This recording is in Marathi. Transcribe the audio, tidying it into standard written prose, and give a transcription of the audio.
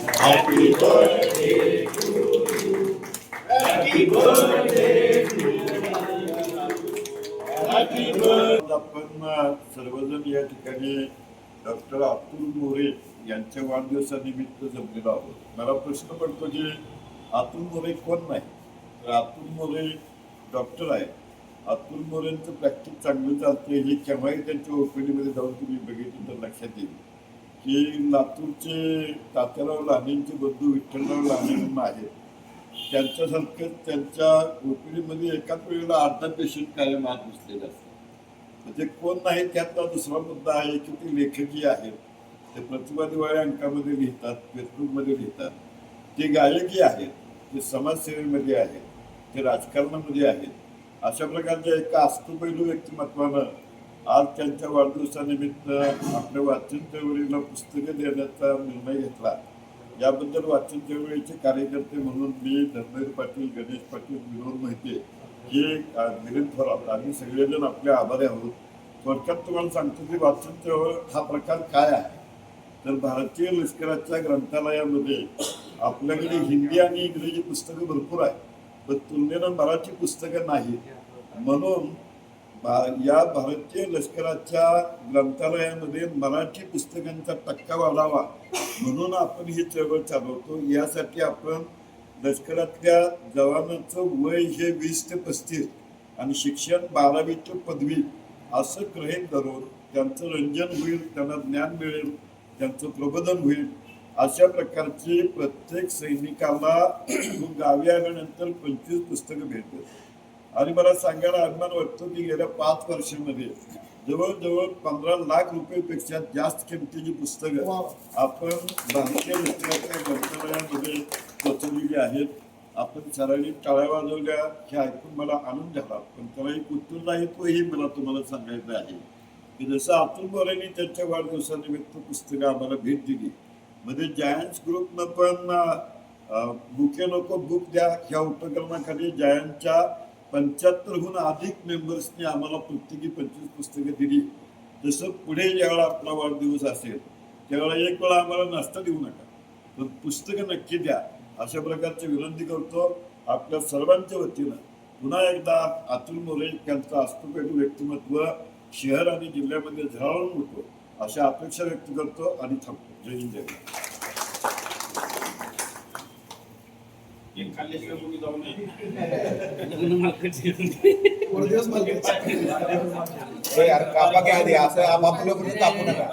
Happy birthday to you. Happy birthday to you. Happy birthday. आपण सर्वजण या ठिकाणी डॉक्टर अतुल मोरे यांच्या वाढदिवसानिमित्त जमलेलो आहोत. मला प्रश्न पडतो की अतुल मोरे कोण नाही, तर अतुल मोरे डॉक्टर आहे. अतुल मोरेंचं प्रॅक्टिस चांगलं चालते हे केव्हाही त्यांच्या ओपीडीमध्ये जाऊन तुम्ही बघितलं तर लक्षात येईल की लातूरचे तात्याराव लानेंचे बंधू विठ्ठलराव लाने म्हणून आहेत. त्यांच्यासारखं त्यांच्या ओपीडीमध्ये एकाच वेळेला 8-10 पेशंट कायम आत बसलेले असतात. म्हणजे कोण नाही. त्यातला दुसरा मुद्दा आहे की ते लेखकी आहेत, ते प्रतिभा दिवाळी अंकामध्ये लिहितात, फेसबुकमध्ये लिहितात, ते गायकी आहेत, ते समाजसेवेमध्ये आहेत, ते राजकारणामध्ये आहेत. अशा प्रकारच्या एका अस्तुपैलू व्यक्तिमत्वानं आज त्यांच्या वाढदिवसानिमित्त आपल्या वाचन चळवळीला पुस्तकं देण्याचा निर्णय घेतला. याबद्दल वाचन चळवळीचे कार्यकर्ते म्हणून मी धर्मेंद्र पाटील, गणेश पाटील, विनोद मोहिते हे मिलिंद थोरात आम्ही सगळेजण आपले आभारी आहोत. थोडक्यात तुम्हाला सांगतो की वाचन चळवळ हा प्रकार काय आहे, तर भारतीय लष्कराच्या ग्रंथालयामध्ये आपल्याकडे हिंदी आणि इंग्रजी पुस्तकं भरपूर आहे, पण तुलनेनं मराठी पुस्तकं नाही. म्हणून या भारतीय लष्कराच्या ग्रंथालयामध्ये मराठी पुस्तकांचा टक्का वाढावा म्हणून आपण ही चळवळ चालवतो. यासाठी आपण लष्करातल्या जवानांचं वय हे 20 ते 35 आणि शिक्षण 12वी ते पदवी असं गृहीत धरून त्यांचं रंजन होईल, त्यांना ज्ञान मिळेल, त्यांचं प्रबोधन होईल अशा प्रकारची प्रत्येक सैनिकाला गावी आल्यानंतर 25 पुस्तकं भेटतात. आणि मला सांगायला अभिमान वाटतो की गेल्या 5 वर्षांमध्ये जवळजवळ 15 लाख रुपयेपेक्षा जास्त किमतीची पुस्तकं आपण भारतीय लष्कराच्या ग्रंथालयामध्ये पोचवलेली आहेत. आपण सरांनी टाळ्या वाजवल्या हे ऐकून मला आनंद झाला, पण त्याला एक उत्तरदायित्वही मला तुम्हाला सांगायचं आहे की जसं अतुल मोरेंनी त्यांच्या वाढदिवसानिमित्त पुस्तकं आम्हाला भेट दिली, मध्ये जायंट्स ग्रुपनं पण बुके नको बुक द्या ह्या उपक्रमाखाली जायंटच्या 75हून अधिक मेंबर्सनी आम्हाला प्रत्येकी 25 पुस्तकं दिली. जसं पुढे ज्यावेळेला आपला वाढदिवस असेल त्यावेळेला एक वेळा आम्हाला नाश्ता देऊ नका, पण पुस्तकं नक्की द्या अशा प्रकारची विनंती करतो. आपल्या सर्वांच्या वतीनं पुन्हा एकदा अतुल मोरे यांचं अस्तुपैलू व्यक्तिमत्व शहर आणि जिल्ह्यामध्ये झळाळून उठतो अशा अपेक्षा व्यक्त करतो आणि थांबतो. जय हिंद, जय यार कापा क्या दिया असं आपापलं कापू नका.